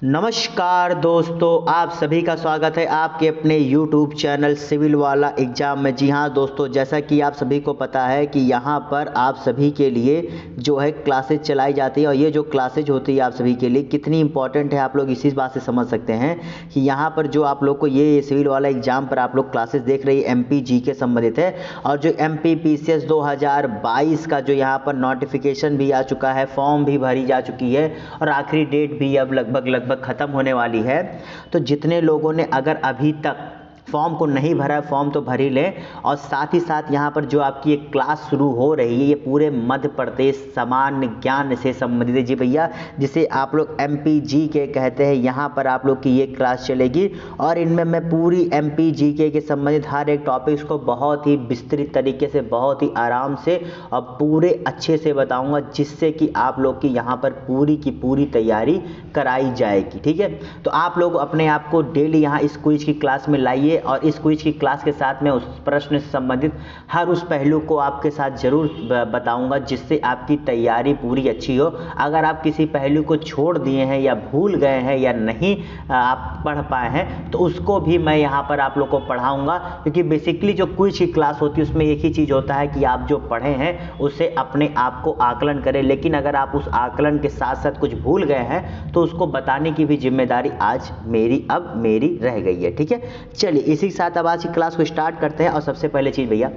नमस्कार दोस्तों, आप सभी का स्वागत है आपके अपने YouTube चैनल सिविल वाला एग्ज़ाम में। जी हाँ दोस्तों, जैसा कि आप सभी को पता है कि यहाँ पर आप सभी के लिए जो है क्लासेज चलाई जाती है और ये जो क्लासेज होती है आप सभी के लिए कितनी इंपॉर्टेंट है आप लोग इसी बात से समझ सकते हैं कि यहाँ पर जो आप लोग को ये सिविल वाला एग्ज़ाम पर आप लोग क्लासेज देख रही है MP के संबंधित है। और जो MP PCS 2022 का जो यहाँ पर नोटिफिकेशन भी आ चुका है, फॉर्म भी भरी जा चुकी है और आखिरी डेट भी अब लगभग खत्म होने वाली है। तो जितने लोगों ने अगर अभी तक फॉर्म को नहीं भरा है, फॉर्म तो भर ही लें। और साथ ही साथ यहाँ पर जो आपकी एक क्लास शुरू हो रही है ये पूरे मध्य प्रदेश सामान्य ज्ञान से संबंधित है। जी भैया, जिसे आप लोग MPG के कहते हैं, यहाँ पर आप लोग की ये क्लास चलेगी और इनमें मैं पूरी MPG के संबंधित हर एक टॉपिक्स को बहुत ही विस्तृत तरीके से, बहुत ही आराम से और पूरे अच्छे से बताऊँगा, जिससे कि आप लोग की यहाँ पर पूरी की पूरी तैयारी कराई जाएगी। ठीक है, तो आप लोग अपने आप को डेली यहाँ इस क्विज की क्लास में लाइए और इस क्विज की क्लास के साथ मैं उस प्रश्न से संबंधित हर उस पहलू को आपके साथ जरूर बताऊंगा, जिससे आपकी तैयारी पूरी अच्छी हो। अगर आप किसी पहलू को छोड़ दिए हैं या भूल गए हैं या नहीं आप पढ़ पाए हैं तो उसको भी मैं यहाँ पर आप लोग को पढ़ाऊंगा, क्योंकि बेसिकली जो क्विज की क्लास होती है उसमें एक ही चीज़ होता है कि आप जो पढ़े हैं उससे अपने आप को आकलन करें। लेकिन अगर आप उस आकलन के साथ साथ कुछ भूल गए हैं तो उसको बताने की भी जिम्मेदारी आज मेरी रह गई है। ठीक है, चलिए इसी के साथ अब आज की क्लास को स्टार्ट करते हैं। और सबसे पहले चीज़ भैया,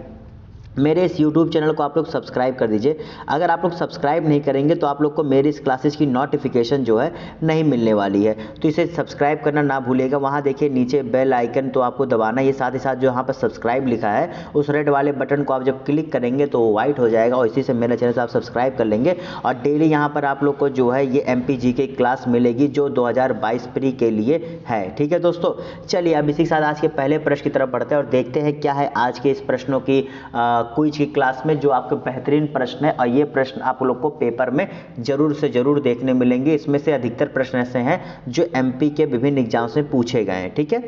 मेरे इस YouTube चैनल को आप लोग सब्सक्राइब कर दीजिए। अगर आप लोग सब्सक्राइब नहीं करेंगे तो आप लोग को मेरी इस क्लासेस की नोटिफिकेशन जो है नहीं मिलने वाली है, तो इसे सब्सक्राइब करना ना भूलिएगा। वहाँ देखिए नीचे बेल आइकन तो आपको दबाना है, साथ ही साथ जो यहाँ पर सब्सक्राइब लिखा है उस रेड वाले बटन को आप जब क्लिक करेंगे तो वो वाइट हो जाएगा और इसी से मेरे चैनल से आप सब्सक्राइब कर लेंगे। और डेली यहाँ पर आप लोग को जो है ये MPG की क्लास मिलेगी जो 2022 प्री के लिए है। ठीक है दोस्तों, चलिए अब इसी के साथ आज के पहले प्रश्न की तरफ बढ़ते हैं और देखते हैं क्या है आज के इस प्रश्नों की क्विज की क्लास में जो आपके बेहतरीन प्रश्न है। और ये प्रश्न आप लोग को पेपर में जरूर से जरूर देखने मिलेंगे। इसमें से अधिकतर प्रश्न ऐसे हैं जो MP के विभिन्न एग्जाम से पूछे गए हैं। ठीक है,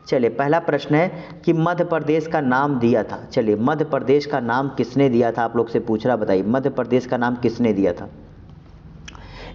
चलिए पहला प्रश्न है कि मध्य प्रदेश का नाम दिया था। चलिए, मध्य प्रदेश का नाम किसने दिया था आप लोग से पूछ रहा, बताइए मध्य प्रदेश का नाम किसने दिया था।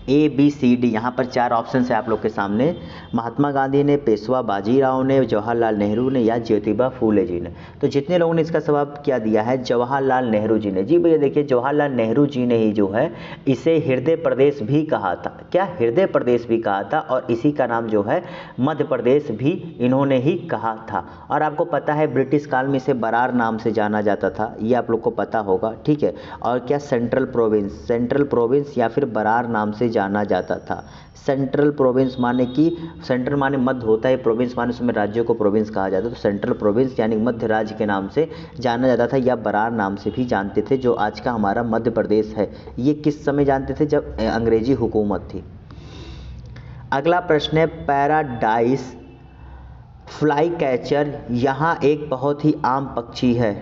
ABCD यहाँ पर 4 ऑप्शन है आप लोग के सामने। महात्मा गांधी ने, पेशवा बाजीराव ने, जवाहरलाल नेहरू ने या ज्योतिबा फूले जी ने। तो जितने लोगों ने इसका जवाब क्या दिया है, जवाहरलाल नेहरू जी ने। जी भैया देखिए, जवाहरलाल नेहरू जी ने ही जो है इसे हृदय प्रदेश भी कहा था। क्या, हृदय प्रदेश भी कहा था और इसी का नाम जो है मध्य प्रदेश भी इन्होंने ही कहा था। और आपको पता है ब्रिटिश काल में इसे बरार नाम से जाना जाता था, ये आप लोग को पता होगा। ठीक है, और क्या सेंट्रल प्रोविंस या फिर बरार नाम से जाना जाता था। सेंट्रल प्रोविंस माने कि सेंट्रल माने मध्य होता है, प्रोविंस माने उसमें राज्यों को प्रोविंस कहा जाता है। तो सेंट्रल प्रोविंस यानी मध्य राज्य के नाम से जाना जाता था या बरार नाम से भी जानते थे, जो आज का हमारा मध्य प्रदेश है। ये किस समय जानते थे, जब अंग्रेजी हुकूमत थी। अगला प्रश्न है, पैराडाइस फ्लाई कैचर यहाँ एक बहुत ही आम पक्षी है।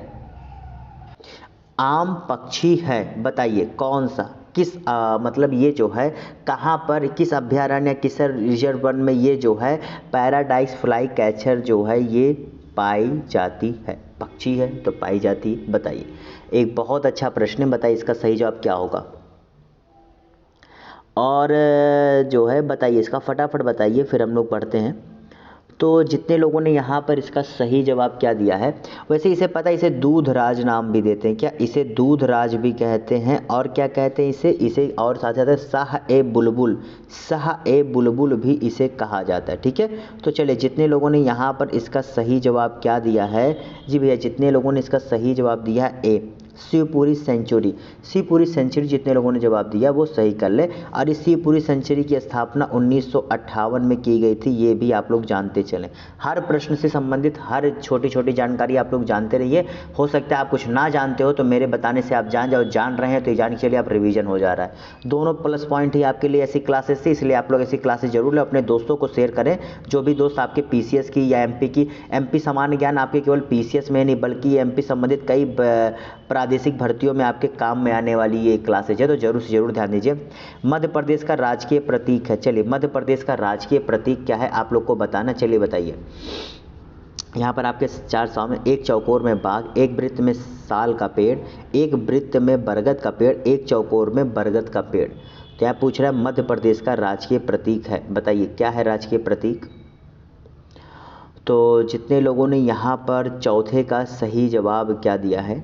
आम पक्षी है, बताइए कौन सा, किस मतलब ये जो है कहाँ पर, किस अभ्यारण्य, किस रिजर्व वन में ये जो है पैराडाइस फ्लाई कैचर जो है ये पाई जाती है। पक्षी है तो पाई जाती है, बताइए। एक बहुत अच्छा प्रश्न है, बताइए इसका सही जवाब क्या होगा। और जो है बताइए इसका फटाफट बताइए, फिर हम लोग पढ़ते हैं। तो जितने लोगों ने यहाँ पर इसका सही जवाब क्या दिया है, वैसे इसे पता है इसे दूधराज नाम भी देते हैं। क्या, इसे दूधराज भी कहते हैं। और क्या कहते हैं इसे और साथ साथ शाह ए बुलबुल भी इसे कहा जाता है। ठीक है, तो चलिए जितने लोगों ने यहाँ पर इसका सही जवाब क्या दिया है, जी भैया जितने लोगों ने इसका सही जवाब दिया है ए, शिवपुरी सेंचुरी जितने लोगों ने जवाब दिया वो सही कर ले। और इस शिवपुरी सेंचुरी की स्थापना 1958 में की गई थी, ये भी आप लोग जानते चलें। हर प्रश्न से संबंधित हर छोटी छोटी जानकारी आप लोग जानते रहिए। हो सकता है आप कुछ ना जानते हो तो मेरे बताने से आप जान जाओ, जान रहे हैं तो ये जान के चलिए आप रिवीजन हो जा रहा है। दोनों प्लस पॉइंट ही आपके लिए ऐसी क्लासेस थी, इसलिए आप लोग ऐसी क्लासेस जरूर लें, अपने दोस्तों को शेयर करें। जो भी दोस्त आपके PCS की या MP सामान्य ज्ञान आपके केवल PCS में नहीं बल्कि MP संबंधित कई प्रादेशिक भर्तियों में आपके काम में आने वाली ये क्लासेज है, तो जरूर से जरूर ध्यान दीजिए। मध्य प्रदेश का राजकीय प्रतीक है। चलिए मध्य प्रदेश का राजकीय प्रतीक क्या है आप लोग को बताना, चलिए बताइए। यहाँ पर आपके 4 सामने, एक चौकोर में बाघ, एक वृत्त में साल का पेड़, एक वृत्त में बरगद का पेड़, एक चौकोर में बरगद का पेड़। तो यहाँ पूछ रहा है मध्य प्रदेश का राजकीय प्रतीक है, बताइए क्या है राजकीय प्रतीक। तो जितने लोगों ने यहाँ पर चौथे का सही जवाब क्या दिया है,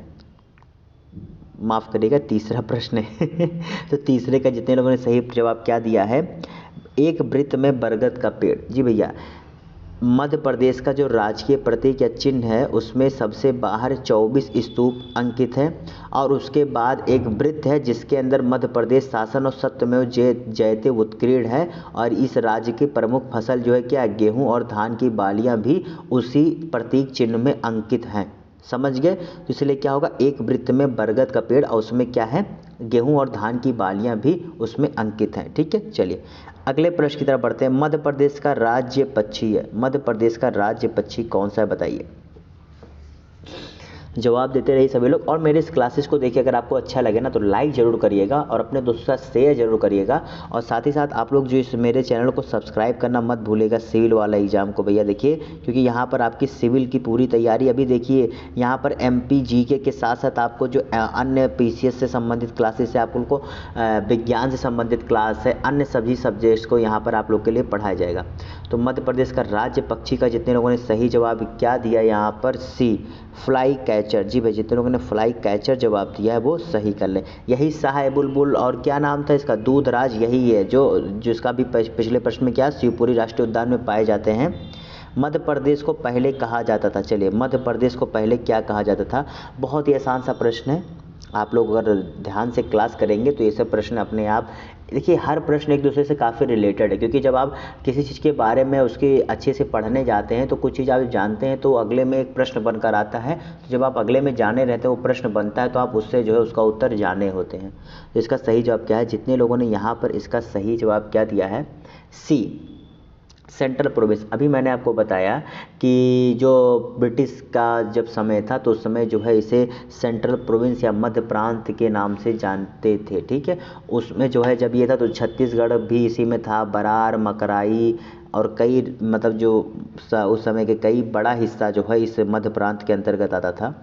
माफ़ करिएगा तीसरा प्रश्न है तो तीसरे का जितने लोगों ने सही जवाब क्या दिया है, एक वृत्त में बरगद का पेड़। जी भैया, मध्य प्रदेश का जो राजकीय प्रतीक या चिन्ह है उसमें सबसे बाहर 24 स्तूप अंकित हैं और उसके बाद एक वृत्त है जिसके अंदर मध्य प्रदेश शासन और सत्यमेव जयते उत्कीर्ण है। और इस राज्य की प्रमुख फसल जो है क्या, गेहूं और धान की बालियां भी उसी प्रतीक चिन्ह में अंकित हैं। समझ गए। तो इसलिए क्या होगा, एक वृत्त में बरगद का पेड़ और उसमें क्या है, गेहूं और धान की बालियां भी उसमें अंकित हैं। ठीक है, चलिए अगले प्रश्न की तरफ बढ़ते हैं। मध्य प्रदेश का राज्य पक्षी है, मध्य प्रदेश का राज्य पक्षी कौन सा है बताइए। जवाब देते रहिए सभी लोग। और मेरे इस क्लासेस को देखिए, अगर आपको अच्छा लगे ना तो लाइक ज़रूर करिएगा और अपने दोस्तों के साथ शेयर जरूर करिएगा। और साथ ही साथ आप लोग जो इस मेरे चैनल को सब्सक्राइब करना मत भूलिएगा सिविल वाला एग्ज़ाम को भैया। देखिए क्योंकि यहाँ पर आपकी सिविल की पूरी तैयारी अभी देखिए, यहाँ पर MP GK के साथ साथ आपको जो अन्य PCS से संबंधित क्लासेस है, आप लोग को विज्ञान से संबंधित क्लास है, अन्य सभी सब्जेक्ट्स को यहाँ पर आप लोग के लिए पढ़ाया जाएगा। तो मध्य प्रदेश का राज्य पक्षी का जितने लोगों ने सही जवाब क्या दिया यहाँ पर, सी फ्लाई कैचर। जी भाई, जितने लोगों ने फ्लाई कैचर जवाब दिया है वो सही कर लें। यही शाह बुलबुल और क्या नाम था इसका, दूधराज, यही है जो जिसका भी पिछले प्रश्न में क्या, शिवपुरी राष्ट्रीय उद्यान में पाए जाते हैं। मध्य प्रदेश को पहले कहा जाता था, चलिए मध्य प्रदेश को पहले क्या कहा जाता था। बहुत ही आसान सा प्रश्न है, आप लोग अगर ध्यान से क्लास करेंगे तो ये सब प्रश्न अपने आप, देखिए हर प्रश्न एक दूसरे से काफ़ी रिलेटेड है। क्योंकि जब आप किसी चीज़ के बारे में उसके अच्छे से पढ़ने जाते हैं तो कुछ चीज़ आप जानते हैं तो अगले में एक प्रश्न बनकर आता है। तो जब आप अगले में जाने रहते हैं वो प्रश्न बनता है तो आप उससे जो है उसका उत्तर जाने होते हैं। तो इसका सही जवाब क्या है, जितने लोगों ने यहाँ पर इसका सही जवाब क्या दिया है, सी सेंट्रल प्रोविंस। अभी मैंने आपको बताया कि जो ब्रिटिश का जब समय था तो उस समय जो है इसे सेंट्रल प्रोविंस या मध्य प्रांत के नाम से जानते थे। ठीक है, उसमें जो है जब ये था तो छत्तीसगढ़ भी इसी में था, बरार, मकराई और कई मतलब जो उस समय के कई बड़ा हिस्सा जो है इस मध्य प्रांत के अंतर्गत आता था।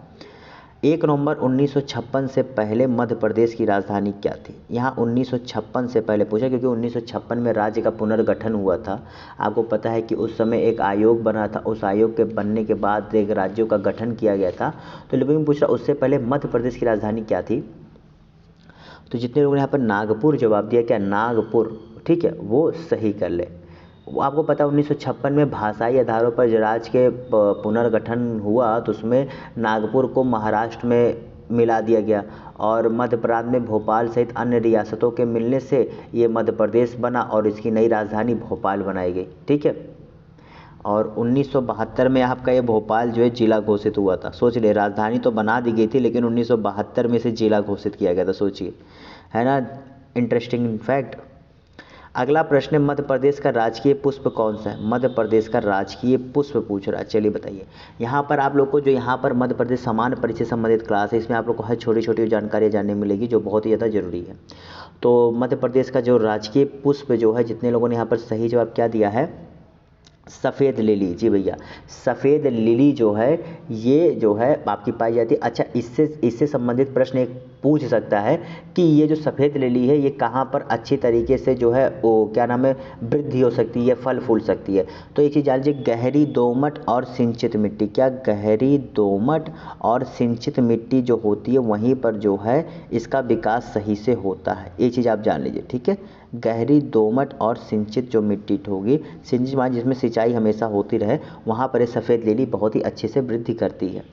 1 नवंबर 1956 से पहले मध्य प्रदेश की राजधानी क्या थी। यहाँ 1956 से पहले पूछा क्योंकि 1956 में राज्य का पुनर्गठन हुआ था। आपको पता है कि उस समय एक आयोग बना था, उस आयोग के बनने के बाद एक राज्यों का गठन किया गया था। तो लेकिन पूछ रहा उससे पहले मध्य प्रदेश की राजधानी क्या थी। तो जितने लोगों ने यहाँ पर नागपुर जवाब दिया, क्या नागपुर, ठीक है वो सही कर ले। आपको पता है 1956 में भाषाई आधारों पर राज्य के पुनर्गठन हुआ तो उसमें नागपुर को महाराष्ट्र में मिला दिया गया और मध्य प्रांत में भोपाल सहित अन्य रियासतों के मिलने से ये मध्य प्रदेश बना और इसकी नई राजधानी भोपाल बनाई गई। ठीक है, और 1972 में आपका ये भोपाल जो है जिला घोषित हुआ था। सोच ले, राजधानी तो बना दी गई थी लेकिन 1972 में इसे जिला घोषित किया गया था, सोचिए, है ना, इंटरेस्टिंग फैक्ट। अगला प्रश्न है मध्य प्रदेश का राजकीय पुष्प कौन सा है। मध्य प्रदेश का राजकीय पुष्प पूछ रहा है, चलिए बताइए। यहाँ पर आप लोग को जो यहाँ पर मध्य प्रदेश सामान्य परिचय संबंधित क्लास है इसमें आप लोग को हर छोटी छोटी जानकारी जानने मिलेगी जो बहुत ही ज़्यादा जरूरी है। तो मध्य प्रदेश का जो राजकीय पुष्प जो है, जितने लोगों ने यहाँ पर सही जवाब क्या दिया है, सफ़ेद लिली। जी भैया, सफ़ेद लिली जो है ये जो है आपकी पाई जाती है। अच्छा, इससे संबंधित प्रश्न एक पूछ सकता है कि ये जो सफ़ेद लिली है ये कहाँ पर अच्छी तरीके से जो है वो क्या नाम है वृद्धि हो सकती है, फल फूल सकती है। तो एक चीज़ जान लीजिए, गहरी दोमट और सिंचित मिट्टी, क्या गहरी दोमट और सिंचित मिट्टी जो होती है वहीं पर जो है इसका विकास सही से होता है। ये चीज़ आप जान लीजिए। ठीक है, गहरी दोमट और सिंचित जो मिट्टी होगी, सिंचित मान जिसमें सिंचाई हमेशा होती रहे, वहाँ पर ये सफ़ेद लिली बहुत ही अच्छे से वृद्धि करती है।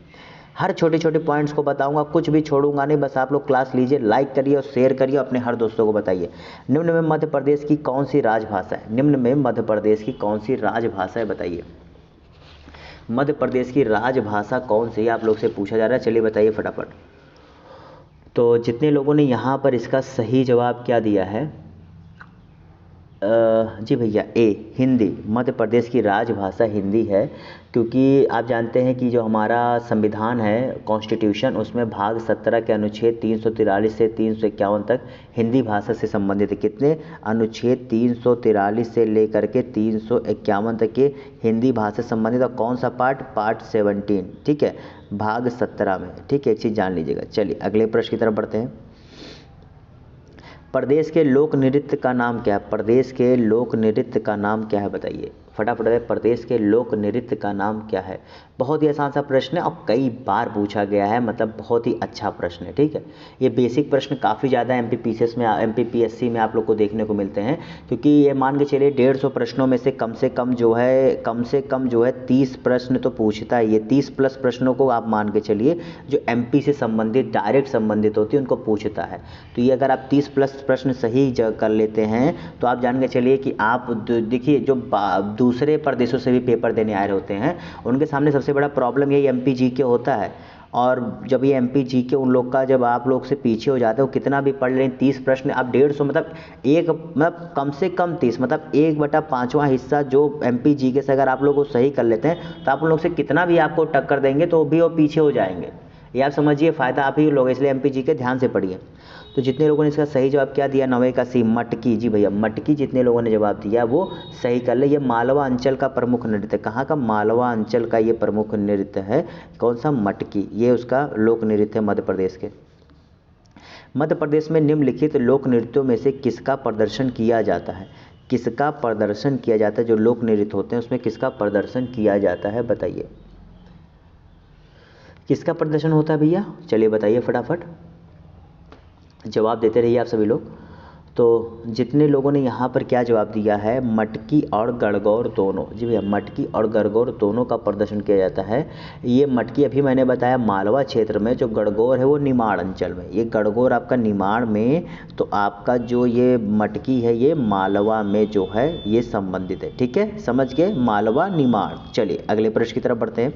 हर छोटे छोटे पॉइंट्स को बताऊंगा, कुछ भी छोड़ूंगा नहीं, बस आप लोग क्लास लीजिए, लाइक करिए और शेयर करिए, अपने हर दोस्तों को बताइए। निम्न में मध्य प्रदेश की कौन सी राजभाषा है। निम्न में मध्य प्रदेश की कौन सी राजभाषा है बताइए। मध्य प्रदेश की राजभाषा कौन सी है आप लोग से पूछा जा रहा है, चलिए बताइए फटाफट। तो जितने लोगों ने यहाँ पर इसका सही जवाब क्या दिया है, जी भैया ए, हिंदी। मध्य प्रदेश की राजभाषा हिंदी है क्योंकि आप जानते हैं कि जो हमारा संविधान है, कॉन्स्टिट्यूशन, उसमें भाग 17 के अनुच्छेद 343 से 351 तक हिंदी भाषा से संबंधित है। कितने अनुच्छेद, 343 से लेकर के 351 तक के हिंदी भाषा से संबंधित। और कौन सा पार्ट, पार्ट 17, ठीक है, भाग 17 में। ठीक है, एक चीज़ जान लीजिएगा। चलिए अगले प्रश्न की तरफ बढ़ते हैं। प्रदेश के लोक नृत्य का नाम क्या है? प्रदेश के लोक नृत्य का नाम क्या है बताइए फटाफट बताइए। प्रदेश के लोक नृत्य का नाम क्या है? बहुत ही आसान सा प्रश्न है और कई बार पूछा गया है, मतलब बहुत ही अच्छा प्रश्न है। ठीक है, ये बेसिक प्रश्न काफ़ी ज़्यादा एमपीपीएस में एमपीपीएससी में आप लोग को देखने को मिलते हैं, क्योंकि ये मान के चलिए 150 प्रश्नों में से कम से कम जो है 30 प्रश्न तो पूछता है। ये 30 प्लस प्रश्नों को आप मान के चलिए जो एमपी से संबंधित डायरेक्ट संबंधित होती है उनको पूछता है। तो ये अगर आप 30 प्लस प्रश्न सही कर लेते हैं तो आप जान के चलिए कि आप देखिए जो दूसरे प्रदेशों से भी पेपर देने आए होते हैं उनके सामने सबसे बड़ा प्रॉब्लम यही एमपी जीके होता है। और जब ये एमपी जीके उन लोग का जब आप लोग से पीछे हो जाते हो, कितना भी पढ़ लें 30 प्रश्न आप 150 मतलब कम से कम 30 मतलब 1/5वां हिस्सा जो एमपी जीके से अगर आप लोग को सही कर लेते हैं तो आप उन लोग से कितना भी आपको टक्कर देंगे तो भी वो पीछे हो जाएंगे। ये आप समझिए, फ़ायदा आप ही लोग, इसलिए एमपी जीके ध्यान से पढ़िए। तो जितने लोगों ने इसका सही जवाब क्या दिया 9वें का सी मटकी, जी भैया मटकी जितने लोगों ने जवाब दिया वो सही कर ले। ये मालवा अंचल का प्रमुख नृत्य, कहाँ का? मालवा अंचल का ये प्रमुख नृत्य है। कौन सा? मटकी। ये उसका लोक नृत्य है मध्य प्रदेश के। मध्य प्रदेश में निम्नलिखित लोक नृत्यों में से किसका प्रदर्शन किया जाता है? किसका प्रदर्शन किया जाता है? जो लोक नृत्य होते हैं उसमें किसका प्रदर्शन किया जाता है बताइए, किसका प्रदर्शन होता है भैया? चलिए बताइए फटाफट, जवाब देते रहिए आप सभी लोग। तो जितने लोगों ने यहाँ पर क्या जवाब दिया है, मटकी और गणगौर दोनों, जी भैया मटकी और गणगौर दोनों का प्रदर्शन किया जाता है। ये मटकी अभी मैंने बताया मालवा क्षेत्र में, जो गणगौर है वो निमाड़ अंचल में। ये गणगौर आपका निमाड़ में, तो आपका जो ये मटकी है ये मालवा में जो है ये संबंधित है। ठीक है, समझ गए, मालवा निमाड़। चलिए अगले प्रश्न की तरफ बढ़ते हैं।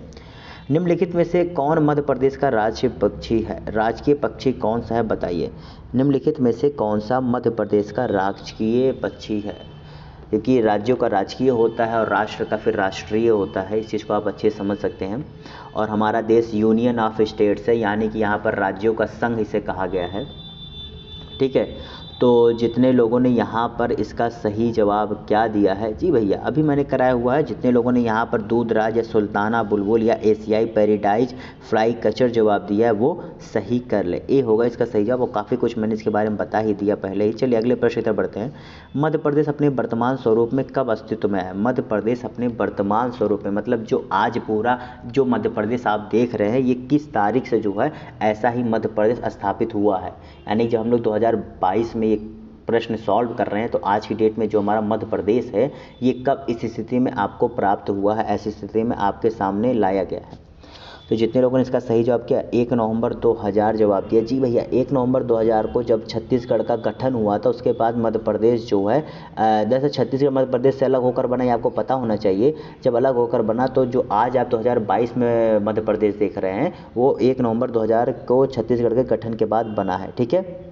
निम्नलिखित में से कौन मध्य प्रदेश का राज्य पक्षी है? राजकीय पक्षी कौन सा है बताइए। निम्नलिखित में से कौन सा मध्य प्रदेश का राजकीय पक्षी है? क्योंकि राज्यों का राजकीय होता है और राष्ट्र का फिर राष्ट्रीय होता है, इस चीज़ को आप अच्छे से समझ सकते हैं। और हमारा देश यूनियन ऑफ स्टेट्स है, यानी कि यहाँ पर राज्यों का संघ इसे कहा गया है। ठीक है, तो जितने लोगों ने यहाँ पर इसका सही जवाब क्या दिया है, जी भैया अभी मैंने कराया हुआ है। जितने लोगों ने यहाँ पर दूधराज या सुल्ताना बुलबुल या एशियाई पैराडाइज फ्लाई कैचर जवाब दिया है वो सही कर ले। ए होगा इसका सही जवाब, और काफ़ी कुछ मैंने इसके बारे में बता ही दिया पहले ही। चलिए अगले प्रश्न की तरफ बढ़ते हैं। मध्य प्रदेश अपने वर्तमान स्वरूप में कब अस्तित्व में है? मध्य प्रदेश अपने वर्तमान स्वरूप में, मतलब जो आज पूरा जो मध्य प्रदेश आप देख रहे हैं ये किस तारीख से जो है ऐसा ही मध्य प्रदेश स्थापित हुआ है। यानी जब हम लोग 2022 में ये प्रश्न सॉल्व कर रहे हैं तो आज की डेट में जो हमारा मध्य प्रदेश है ये कब इस स्थिति में आपको प्राप्त हुआ है, ऐसी स्थिति में आपके सामने लाया गया है। तो जितने लोगों ने इसका सही जवाब किया 1 नवंबर 2000 जवाब दिया। जी भैया 1 नवंबर 2000 को जब छत्तीसगढ़ का गठन हुआ था उसके बाद मध्य प्रदेश जो है जैसे छत्तीसगढ़ मध्य प्रदेश से अलग होकर बना, ये आपको पता होना चाहिए। जब अलग होकर बना तो जो आज आप 2022 में मध्य प्रदेश देख रहे हैं वो 1 नवंबर 2000 को छत्तीसगढ़ के गठन के बाद बना है। ठीक है,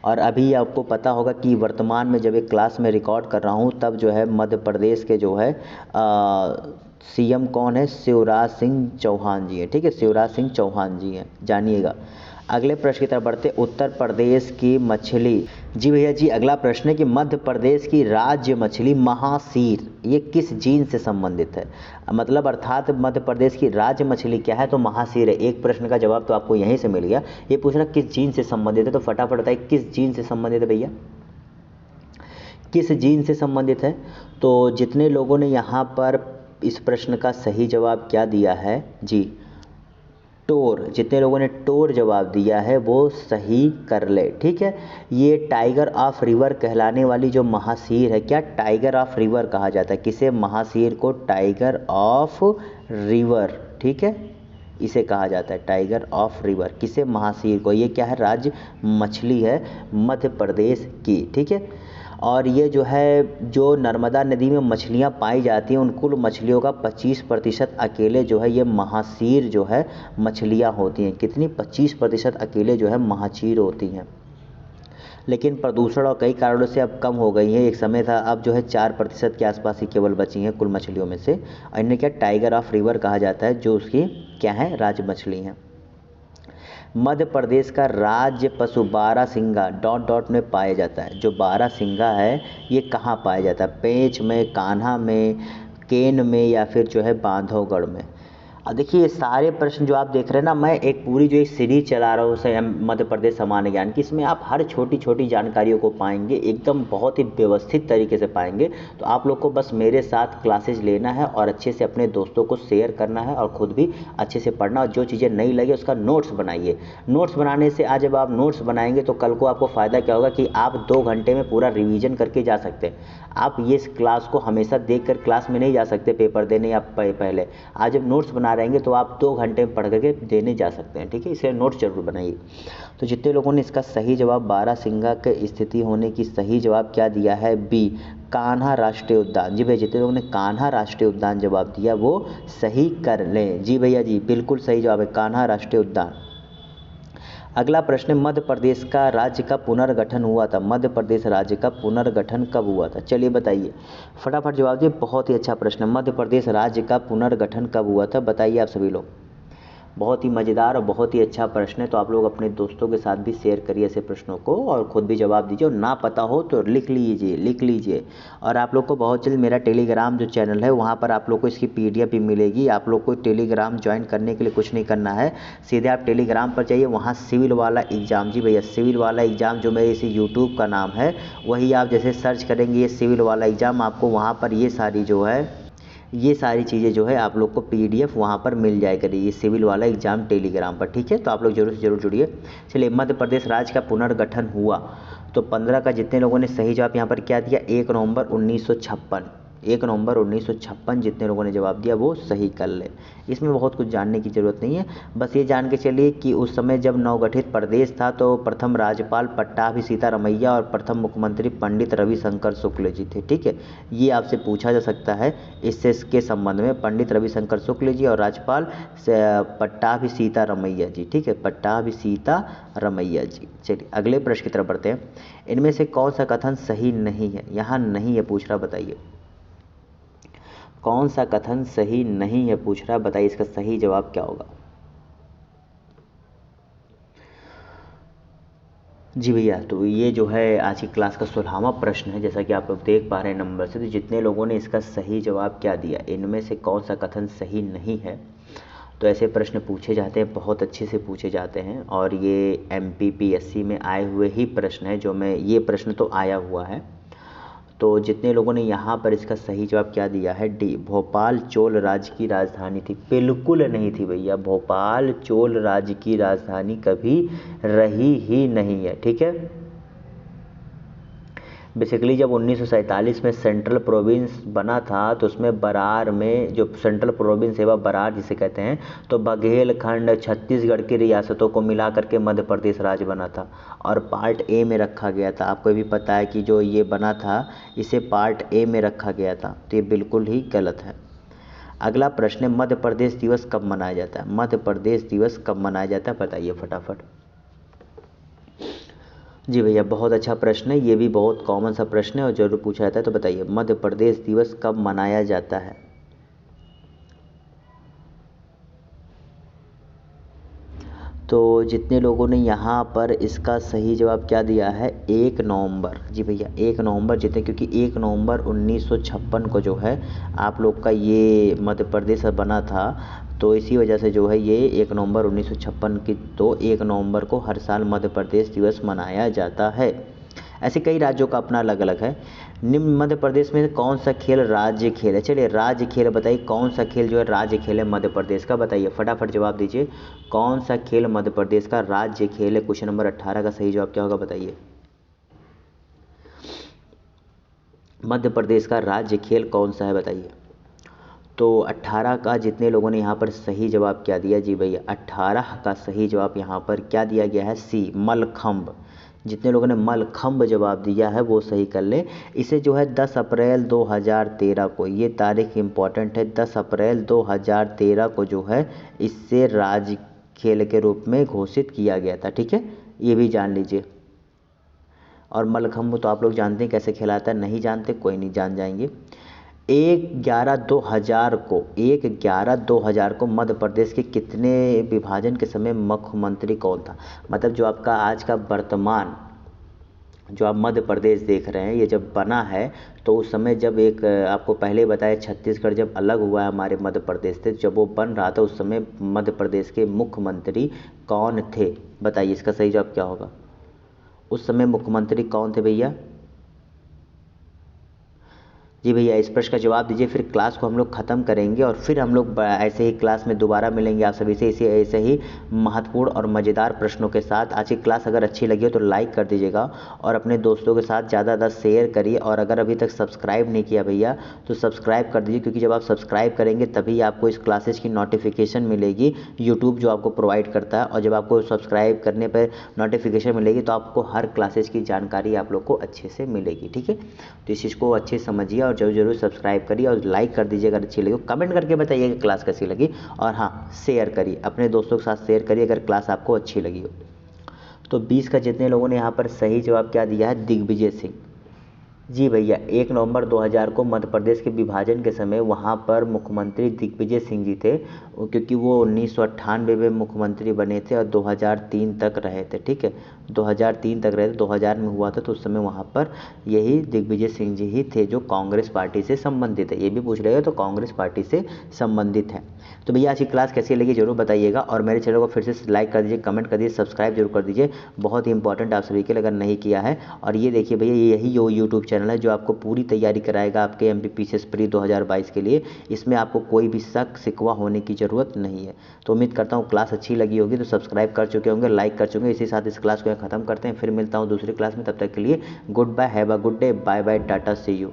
और अभी आपको पता होगा कि वर्तमान में जब एक क्लास में रिकॉर्ड कर रहा हूँ तब जो है मध्य प्रदेश के जो है सीएम कौन है? शिवराज सिंह चौहान जी हैं। ठीक है, शिवराज सिंह चौहान जी हैं, जानिएगा। अगले प्रश्न की तरफ बढ़ते। उत्तर प्रदेश की मछली, जी भैया जी अगला प्रश्न है कि मध्य प्रदेश की राज्य मछली महासीर ये किस जीन से संबंधित है? मतलब अर्थात मध्य प्रदेश की राज्य मछली क्या है? तो महासीर है। एक प्रश्न का जवाब तो आपको यहीं से मिल गया। ये पूछना किस जीन से संबंधित है, तो फटाफट बताइए किस जीन से संबंधित है भैया, किस जीन से संबंधित है? तो जितने लोगों ने यहाँ पर इस प्रश्न का सही जवाब क्या दिया है, जी टोर, जितने लोगों ने टोर जवाब दिया है वो सही कर ले। ठीक है, ये टाइगर ऑफ रिवर कहलाने वाली जो महासीर है, क्या टाइगर ऑफ रिवर कहा जाता है किसे? महासीर को टाइगर ऑफ रिवर। ठीक है, इसे कहा जाता है टाइगर ऑफ रिवर, किसे? महासीर को। ये क्या है? राज्य मछली है मध्य प्रदेश की। ठीक है, और ये जो है जो नर्मदा नदी में मछलियाँ पाई जाती हैं उन कुल मछलियों का 25% अकेले जो है ये महासीर जो है मछलियाँ होती हैं। कितनी? 25% अकेले जो है महासीर होती हैं। लेकिन प्रदूषण और कई कारणों से अब कम हो गई है। एक समय था, अब जो है 4% के आसपास ही केवल बची हैं कुल मछलियों में से। और इन्हें क्या टाइगर ऑफ रिवर कहा जाता है, जो उसकी क्या है? राज्य मछली हैं। मध्य प्रदेश का राज्य पशु बारहसिंगा डॉट डॉट में पाया जाता है। जो बारहसिंगा है ये कहाँ पाया जाता है? पेंच में, कान्हा में, केन में या फिर जो है बांधवगढ़ में। देखिए ये सारे प्रश्न जो आप देख रहे हैं ना, मैं एक पूरी जो एक सीरीज चला रहा हूँ मध्य प्रदेश सामान्य ज्ञान की, इसमें आप हर छोटी छोटी जानकारियों को पाएंगे, एकदम बहुत ही व्यवस्थित तरीके से पाएंगे। तो आप लोग को बस मेरे साथ क्लासेज लेना है और अच्छे से अपने दोस्तों को शेयर करना है और ख़ुद भी अच्छे से पढ़ना, और जो चीज़ें नहीं लगे उसका नोट्स बनाइए। नोट्स बनाने से आज जब आप नोट्स बनाएंगे तो कल को आपको फ़ायदा क्या होगा कि आप 2 घंटे में पूरा रिवीजन करके जा सकते हैं। आप ये क्लास को हमेशा देखकर क्लास में नहीं जा सकते पेपर देने या पहले, आज जब नोट्स बना रहेंगे तो आप 2 घंटे में पढ़ करके देने जा सकते हैं, ठीक है। इसलिए नोट्स जरूर बनाइए। तो जितने लोगों ने इसका सही जवाब बारहसिंगा के स्थिति होने की सही जवाब क्या दिया है, बी कान्हा राष्ट्रीय उद्यान। जी भैया जितने लोगों ने कान्हा राष्ट्रीय उद्यान जवाब दिया वो सही कर लें। जी भैया जी बिल्कुल सही जवाब है, कान्हा राष्ट्रीय उद्यान। अगला प्रश्न, मध्य प्रदेश का राज्य का पुनर्गठन हुआ था, मध्य प्रदेश राज्य का पुनर्गठन कब हुआ था, चलिए बताइए, फटाफट जवाब दिए। बहुत ही अच्छा प्रश्न, मध्य प्रदेश राज्य का पुनर्गठन कब हुआ था, बताइए आप सभी लोग। बहुत ही मज़ेदार और बहुत ही अच्छा प्रश्न है। तो आप लोग अपने दोस्तों के साथ भी शेयर करिए ऐसे प्रश्नों को और ख़ुद भी जवाब दीजिए, और ना पता हो तो लिख लीजिए। और आप लोग को बहुत जल्द मेरा टेलीग्राम जो चैनल है वहाँ पर आप लोग को इसकी PDF भी मिलेगी। आप लोग को टेलीग्राम ज्वाइन करने के लिए कुछ नहीं करना है, सीधे आप टेलीग्राम पर जाइए, वहाँ सिविल वाला एग्ज़ाम, जी भैया सिविल वाला एग्ज़ाम जो मेरे इसी यूट्यूब का नाम है, वही आप जैसे सर्च करेंगे ये सिविल वाला एग्ज़ाम, आपको वहाँ पर ये सारी चीज़ें जो है आप लोग को PDF वहाँ पर मिल जाए करिए, ये सिविल वाला एग्ज़ाम टेलीग्राम पर, ठीक है। तो आप लोग जरूर से जरूर जुड़िए। चलिए, मध्य प्रदेश राज्य का पुनर्गठन हुआ तो 15 का जितने लोगों ने सही जवाब यहाँ पर क्या दिया, 1 नवंबर 1956, 1 नवंबर 1956 जितने लोगों ने जवाब दिया वो सही कर ले। इसमें बहुत कुछ जानने की ज़रूरत नहीं है, बस ये जान के चलिए कि उस समय जब नवगठित प्रदेश था तो प्रथम राज्यपाल पट्टाभी सीतारमैया और प्रथम मुख्यमंत्री पंडित रविशंकर शुक्ल जी थे, ठीक है। ये आपसे पूछा जा सकता है इसके संबंध में, पंडित रविशंकर शुक्ल जी और राज्यपाल पट्टाभी सीतारमैया जी, ठीक है, पट्टाभी सीतारमैया जी। चलिए अगले प्रश्न की तरफ बढ़ते हैं। इनमें से कौन सा कथन सही नहीं है, यहाँ नहीं है पूछ रहा, बताइए कौन सा कथन सही नहीं है पूछ रहा, बताइए इसका सही जवाब क्या होगा। जी भैया, तो ये जो है आज की क्लास का 16वां प्रश्न है, जैसा कि आप लोग देख पा रहे हैं नंबर से। तो जितने लोगों ने इसका सही जवाब क्या दिया, इनमें से कौन सा कथन सही नहीं है। तो ऐसे प्रश्न पूछे जाते हैं, बहुत अच्छे से पूछे जाते हैं, और ये MPPSC में आए हुए ही प्रश्न है, ये प्रश्न तो आया हुआ है। तो जितने लोगों ने यहाँ पर इसका सही जवाब क्या दिया है, डी भोपाल चोल राज्य की राजधानी थी, बिल्कुल नहीं थी भैया, भोपाल चोल राज्य की राजधानी कभी रही ही नहीं है, ठीक है। बेसिकली जब 1947 में सेंट्रल प्रोविंस बना था तो उसमें बरार में, जो सेंट्रल प्रोविंस है वह बरार जिसे कहते हैं, तो बघेलखंड छत्तीसगढ़ की रियासतों को मिला करके मध्य प्रदेश राज्य बना था और पार्ट ए में रखा गया था। आपको भी पता है कि जो ये बना था इसे पार्ट ए में रखा गया था, तो ये बिल्कुल ही गलत है। अगला प्रश्न है, मध्य प्रदेश दिवस कब मनाया जाता है, मध्य प्रदेश दिवस कब मनाया जाता है, बताइए फटाफट। जी भैया बहुत अच्छा प्रश्न है, ये भी बहुत कॉमन सा प्रश्न है और जरूर पूछा जाता है। तो बताइए मध्य प्रदेश दिवस कब मनाया जाता है। तो जितने लोगों ने यहाँ पर इसका सही जवाब क्या दिया है, 1 नवंबर। जी भैया 1 नवंबर जितने, क्योंकि 1 नवंबर 1956 को जो है आप लोग का ये मध्य प्रदेश बना था, तो इसी वजह से जो है ये 1 नवंबर 1956 की, तो 1 नवंबर को हर साल मध्य प्रदेश दिवस मनाया जाता है। ऐसे कई राज्यों का अपना अलग अलग है। निम्न मध्य प्रदेश में कौन सा खेल राज्य खेल है, चलिए राज्य खेल बताइए, कौन सा खेल जो है राज्य खेल है मध्य प्रदेश का, बताइए फटाफट जवाब दीजिए। कौन सा खेल मध्य प्रदेश का राज्य खेल है, क्वेश्चन नंबर 18 का सही जवाब क्या होगा, बताइए। मध्य प्रदेश का राज्य खेल कौन सा है, बताइए। तो 18 का जितने लोगों ने यहाँ पर सही जवाब क्या दिया, जी भैया 18 का सही जवाब यहाँ पर क्या दिया गया है, सी मलखम्ब। जितने लोगों ने मलखम्ब जवाब दिया है वो सही कर ले। इसे जो है 10 अप्रैल 2013 को, ये तारीख इम्पॉर्टेंट है, 10 अप्रैल 2013 को जो है इससे राज्य खेल के रूप में घोषित किया गया था, ठीक है, ये भी जान लीजिए। और मलखम्ब तो आप लोग जानते हैं कैसे खेलाता है, नहीं जानते कोई नहीं, जान जाएंगे। 1/11/2000 को मध्य प्रदेश के कितने विभाजन के समय मुख्यमंत्री कौन था, मतलब जो आपका आज का वर्तमान जो आप मध्य प्रदेश देख रहे हैं ये जब बना है तो उस समय जब एक आपको पहले बताया छत्तीसगढ़ जब अलग हुआ है हमारे मध्य प्रदेश से, जब वो बन रहा था उस समय मध्य प्रदेश के मुख्यमंत्री कौन थे? बताइए इसका सही जवाब क्या होगा? उस समय मुख्यमंत्री कौन थे भैया? जी भैया इस प्रश्न का जवाब दीजिए, फिर क्लास को हम लोग ख़त्म करेंगे और फिर हम लोग ऐसे ही क्लास में दोबारा मिलेंगे आप सभी से इसे ऐसे ही महत्वपूर्ण और मज़ेदार प्रश्नों के साथ। आज की क्लास अगर अच्छी लगी हो तो लाइक कर दीजिएगा और अपने दोस्तों के साथ ज़्यादा ज़्यादा शेयर करिए, और अगर अभी तक सब्सक्राइब नहीं किया भैया तो सब्सक्राइब कर दीजिए, क्योंकि जब आप सब्सक्राइब करेंगे तभी आपको इस क्लासेज की नोटिफिकेशन मिलेगी, यूट्यूब जो आपको प्रोवाइड करता है। और जब आपको सब्सक्राइब करने पर नोटिफिकेशन मिलेगी तो आपको हर क्लासेज की जानकारी आप लोग को अच्छे से मिलेगी, ठीक है? तो इस चीज़ को अच्छे से समझिए और जरूर सब्सक्राइब करिए और लाइक कर दीजिए अगर अच्छी लगी, कमेंट करके बताइए कि क्लास कैसी लगी, और हाँ शेयर करिए अपने दोस्तों के साथ, शेयर करिए अगर क्लास आपको अच्छी लगी हो। तो 20 का जितने लोगों ने यहाँ पर सही जवाब क्या दिया है? दिग्विजय सिंह। जी भैया 1 नवंबर 2000 को मध्य प्रदेश के विभाजन के समय वहाँ पर मुख्यमंत्री दिग्विजय सिंह जी थे, क्योंकि वो 1998 में मुख्यमंत्री बने थे और 2003 तक रहे थे, ठीक है? 2003 तक रहे थे, 2000 में हुआ था तो उस समय वहाँ पर यही दिग्विजय सिंह जी ही थे जो कांग्रेस पार्टी से संबंधित है। ये भी पूछ रहे हो तो कांग्रेस पार्टी से संबंधित है। तो भैया आज की क्लास कैसी लगी जरूर बताइएगा, और मेरे चैनल को फिर से लाइक कर दीजिए, कमेंट कर दीजिए, सब्सक्राइब जरूर कर दीजिए, बहुत ही इंपॉर्टेंट आप सभी के लिए अगर नहीं किया है। और ये देखिए भैया यही वो यूट्यूब चैनल है जो आपको पूरी तैयारी कराएगा आपके एमपीपीसीएस प्री 2022 के लिए। इसमें आपको कोई भी शक शिकवा होने की ज़रूरत नहीं है। तो उम्मीद करता हूँ क्लास अच्छी लगी होगी, तो सब्सक्राइब कर चुके होंगे, लाइक कर चुके हैं। इसी साथ इस क्लास को यहाँ खत्म करते हैं, फिर मिलता हूँ दूसरी क्लास में। तब तक के लिए good bye, have a good day, bye bye, tata, see you.